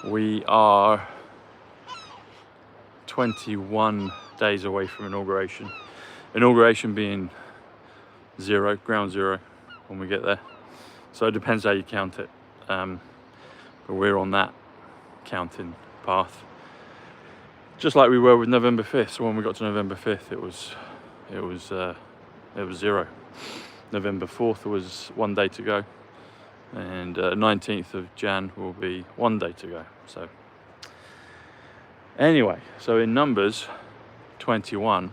We are 21 days away from inauguration. Inauguration being zero, ground zero, when we get there. So it depends how you count it. But we're on that counting path. Just like we were with November 5th. So when we got to November 5th, it was zero. November 4th was 1 day to go. And 19th of Jan will be 1 day to go. So anyway, so in numbers, 21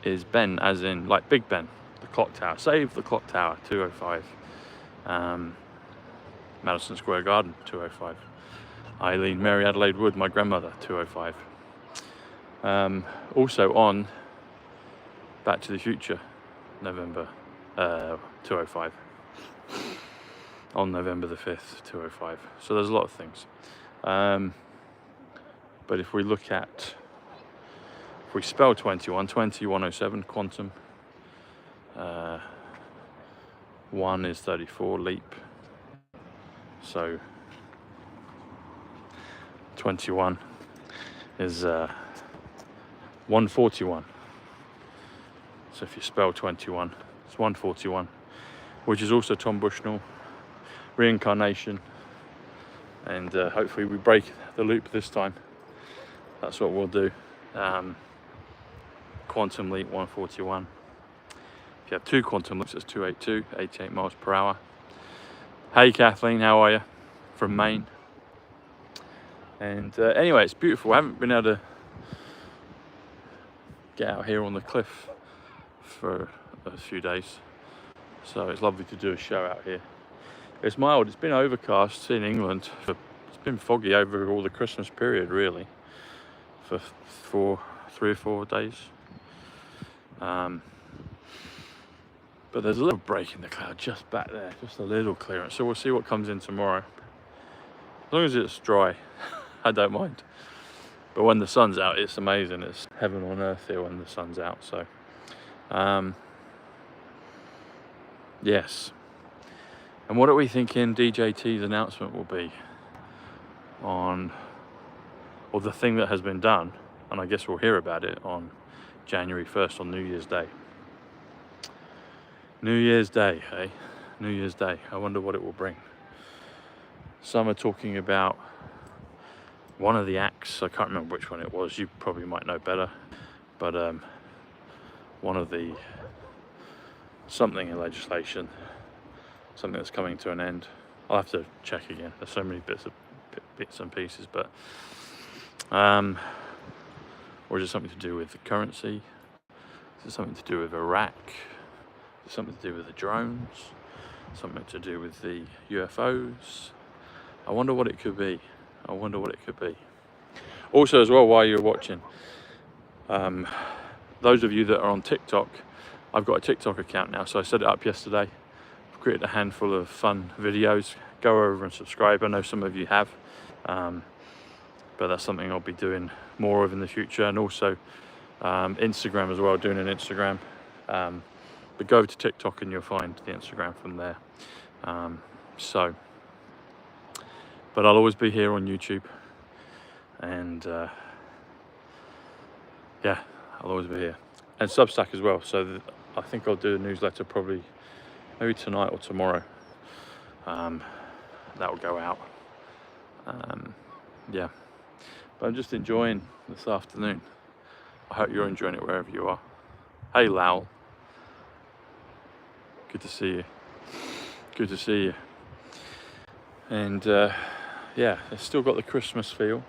is Ben, as in like Big Ben, the clock tower. Save the clock tower, 205. Madison Square Garden, 205. Eileen Mary Adelaide Wood, my grandmother, 205. Also on Back to the Future, November 205. On November the 5th, 205. So there's a lot of things. But if we look at, if we spell 21, 2107, quantum. 1 is 34, leap. So 21 is 141. So if you spell 21, it's 141, which is also Tom Bushnell, reincarnation, and hopefully we break the loop this time. That's what we'll do. Quantum leap 141. If you have 2 quantum leaps, it's 282, 88 miles per hour. Hey Kathleen, how are you? From Maine. And anyway, it's beautiful. I haven't been able to get out here on the cliff for a few days, so it's lovely to do a show out here. It's mild. It's been overcast in England. It's been foggy over all the Christmas period, really, for 3 or 4 days. But there's a little break in the cloud just back there, just a little clearance. So we'll see what comes in tomorrow. As long as it's dry, I don't mind. But when the sun's out, it's amazing. It's heaven on earth here when the sun's out. So, yes. And what are we thinking DJT's announcement will be on, or the thing that has been done, and I guess we'll hear about it on January 1st on New Year's Day. New Year's Day, hey? New Year's Day. I wonder what it will bring. Some are talking about one of the acts, I can't remember which one it was, you probably might know better, but one of the, something in legislation, something that's coming to an end. I'll have to check again. There's so many bits and pieces, but or is it something to do with the currency? Is it something to do with Iraq? Is it something to do with the drones? Something to do with the UFOs? I wonder what it could be. I wonder what it could be. Also, as well, while you're watching, those of you that are on TikTok, I've got a TikTok account now, so I set it up yesterday. I've created a handful of fun videos. Go over and subscribe. I know some of you have, but that's something I'll be doing more of in the future. And also Instagram as well, doing an Instagram. But go over to TikTok and you'll find the Instagram from there. But I'll always be here on YouTube, and yeah, I'll always be here. And Substack as well, so I think I'll do a newsletter probably maybe tonight or tomorrow. That will go out. Yeah, but I'm just enjoying this afternoon. I hope you're enjoying it wherever you are. Hey Lowell, good to see you. Good to see you. And yeah, it's still got the Christmas feel,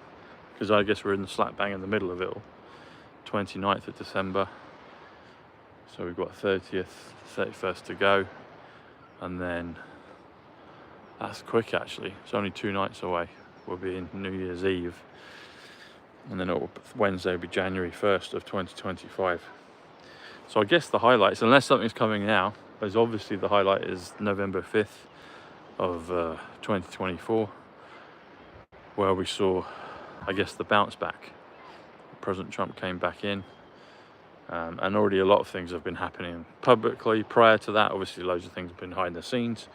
because I guess we're in the slap bang in the middle of it all. 29th of December. So we've got 30th, 31st to go. And then, that's quick actually. It's only 2 nights away. We'll be in New Year's Eve. And then Wednesday will be January 1st of 2025. So I guess the highlights, unless something's coming now, is obviously the highlight is November 5th of 2024. Where we saw, I guess, the bounce back. President Trump came back in, and already a lot of things have been happening publicly. Prior to that, obviously, loads of things have been behind the scenes.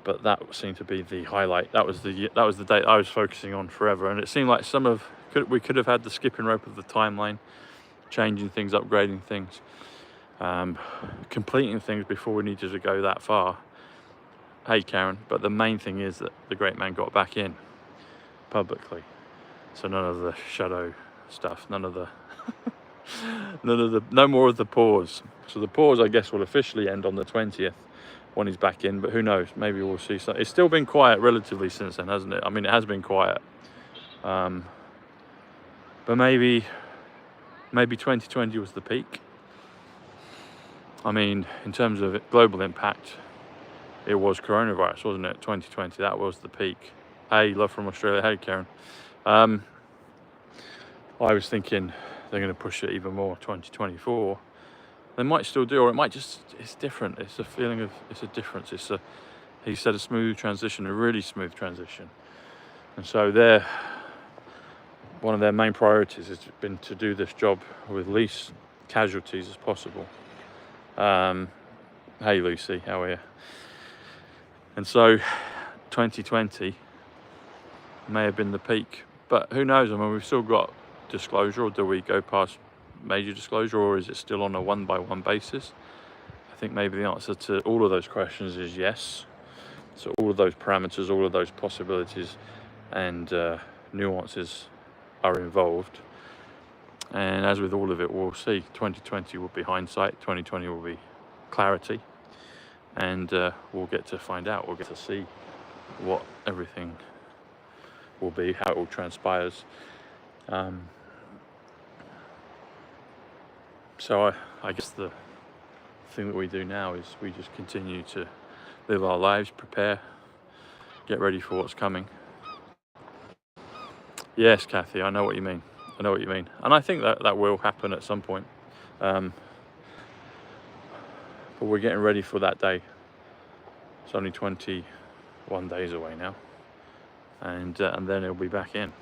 but that seemed to be the highlight. That was the date I was focusing on forever, and it seemed like we could have had the skipping rope of the timeline, changing things, upgrading things, completing things before we needed to go that far. Hey Karen, but the main thing is that the great man got back in publicly, so none of the shadow stuff, none of the no more of the pause. So the pause, I guess, will officially end on the 20th when he's back in, but who knows, maybe we'll see something. It's still been quiet relatively since then, hasn't it? I mean, it has been quiet, but maybe 2020 was the peak. I mean, in terms of global impact, it was coronavirus, wasn't it? 2020, that was the peak. Hey, love from Australia. Hey Karen. I was thinking they're going to push it even more, 2024. They might still do, or it might just, it's different. It's a feeling of, it's a difference. He said a smooth transition, a really smooth transition. And so one of their main priorities has been to do this job with least casualties as possible. Hey Lucy, how are you? And so 2020 may have been the peak, but who knows? I mean, we've still got disclosure, or do we go past major disclosure, or is it still on a one-by-one basis? I think maybe the answer to all of those questions is yes. So all of those parameters, all of those possibilities and nuances are involved, and as with all of it, we'll see. 2020 will be hindsight, 2020 will be clarity, and we'll get to find out, we'll get to see what everything will be, how it all transpires. So I guess the thing that we do now is we just continue to live our lives, prepare, get ready for what's coming. Yes, Kathy, I know what you mean. I know what you mean. And I think that will happen at some point. But we're getting ready for that day. It's only 21 days away now. And then it'll be back in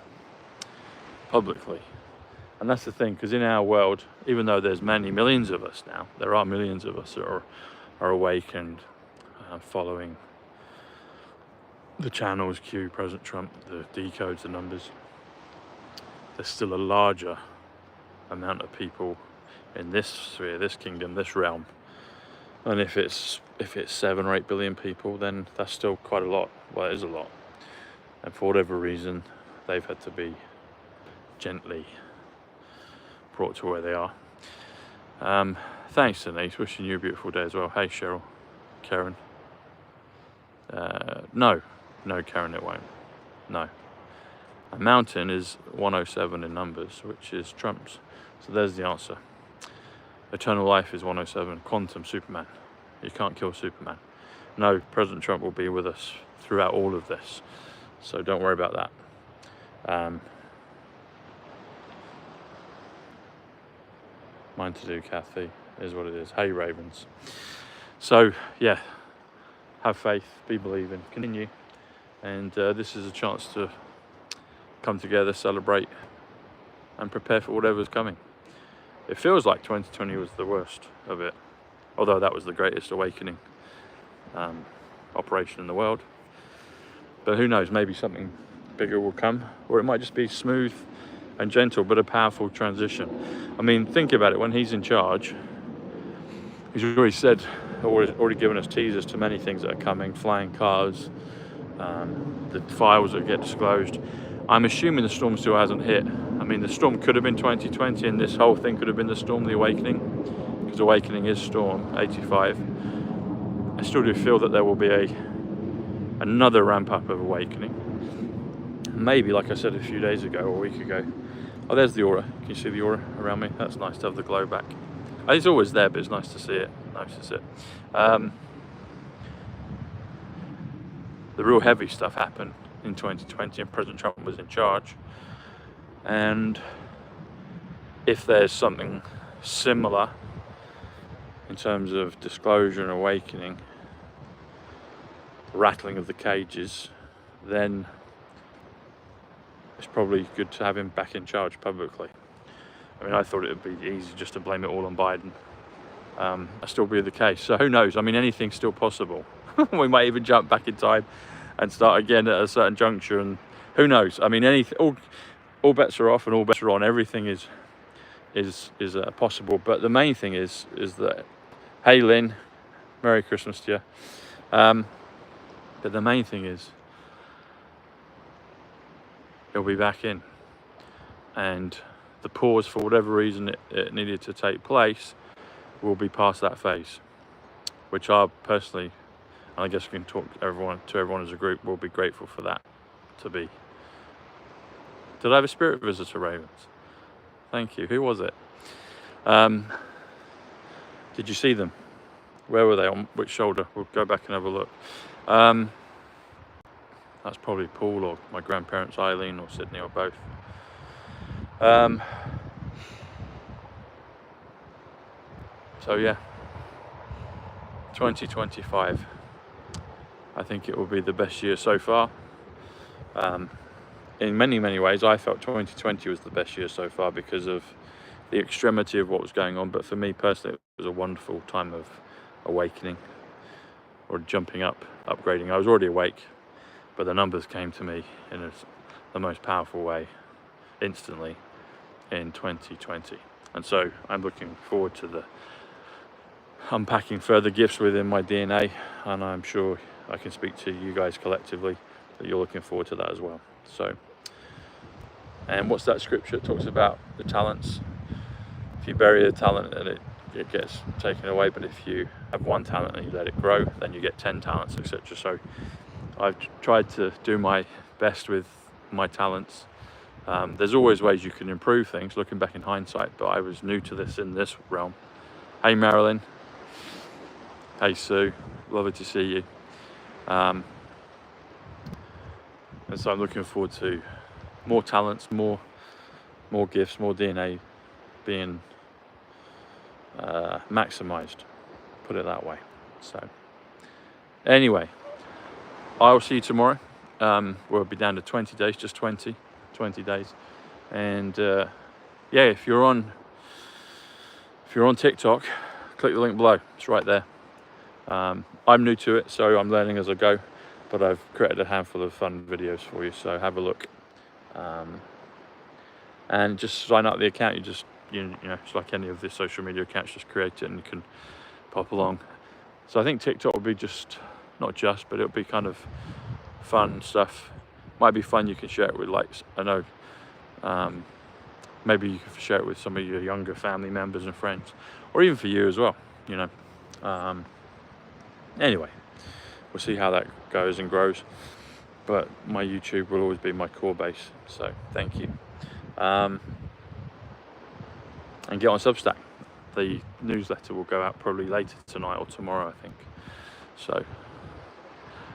publicly. And that's the thing, because in our world, even though there's many millions of us now, there are millions of us that are awake and following the channels, Q, President Trump, the decodes, the numbers. There's still a larger amount of people in this sphere, this kingdom, this realm. And if it's 7 or 8 billion people, then that's still quite a lot. Well, it is a lot. And for whatever reason, they've had to be gently brought to where they are. Thanks, Denise. Wishing you a beautiful day as well. Hey, Cheryl. Karen. No, Karen, it won't. No. A mountain is 107 in numbers, which is Trump's. So there's the answer. Eternal life is 107. Quantum, Superman. You can't kill Superman. No, President Trump will be with us throughout all of this. So don't worry about that. Mine to do, Kathy, is what it is. Hey, Ravens. So, yeah, have faith, be believing, continue. And this is a chance to come together, celebrate, and prepare for whatever's coming. It feels like 2020 was the worst of it, although that was the greatest awakening operation in the world. But who knows, maybe something bigger will come, or it might just be smooth and gentle, but a powerful transition. I mean, think about it, when he's in charge, he's already said, already given us teasers to many things that are coming, flying cars, the files that get disclosed. I'm assuming the storm still hasn't hit. I mean, the storm could have been 2020, and this whole thing could have been the storm, the awakening, because awakening is storm 85. I still do feel that there will be another ramp up of awakening. Maybe, like I said a few days ago or a week ago. Oh, there's the aura. Can you see the aura around me? That's nice to have the glow back. It's always there, but it's nice to see it. Nice to see it. The real heavy stuff happened in 2020, and President Trump was in charge. And if there's something similar in terms of disclosure and awakening, rattling of the cages, then it's probably good to have him back in charge publicly. I mean, I thought it would be easy just to blame it all on Biden. That still be the case. So who knows? I mean, anything's still possible. We might even jump back in time and start again at a certain juncture, and who knows? I mean, all bets are off and all bets are on. Everything is possible. But the main thing is that, hey Lynn, Merry Christmas to you. But the main thing is he'll be back in, and the pause, for whatever reason it needed to take place, will be past that phase, which I personally, and I guess we can talk to everyone as a group, will be grateful for that to be. Did I have a spirit visitor, Ravens? Thank you. Who was it? Did you see them? Where were they? On which shoulder? We'll go back and have a look. That's probably Paul or my grandparents, Eileen or Sydney, or both. So yeah, 2025. I think it will be the best year so far. In many ways, I felt 2020 was the best year so far because of the extremity of what was going on. But for me personally, it was a wonderful time of awakening, or jumping up, upgrading. I was already awake, but the numbers came to me in the most powerful way, instantly, in 2020. And so I'm looking forward to the unpacking further gifts within my DNA, and I'm sure I can speak to you guys collectively that you're looking forward to that as well. So, and what's that scripture? It talks about the talents. If you bury the talent, then it gets taken away, but if you have one talent and you let it grow, then you get 10 talents, etc. So I've tried to do my best with my talents. There's always ways you can improve things, looking back in hindsight, but I was new to this in this realm. Hey Marilyn. Hey Sue, lovely to see you. And so I'm looking forward to more talents, more gifts, more DNA being maximized, put it that way. So anyway, I'll see you tomorrow. We'll be down to 20 days, just 20 days. And yeah, if you're on TikTok, click the link below, it's right there. I'm new to it, so I'm learning as I go, but I've created a handful of fun videos for you, so have a look. And just sign up the account. You know, it's like any of the social media accounts, just create it and you can pop along. So I think TikTok will be but it'll be kind of fun stuff. Might be fun, you can share it with, like, I know, maybe you can share it with some of your younger family members and friends, or even for you as well, you know. Anyway, we'll see how that goes and grows, but my YouTube will always be my core base, so thank you. And get on Substack. The newsletter will go out probably later tonight or tomorrow, I think. So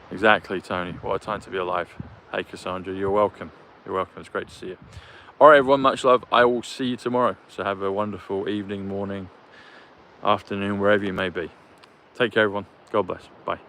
exactly, Tony, what a time to be alive. Hey Cassandra, you're welcome. It's great to see you. All right everyone, much love. I will see you tomorrow, so have a wonderful evening, morning, afternoon, wherever you may be. Take care everyone. God bless. Bye.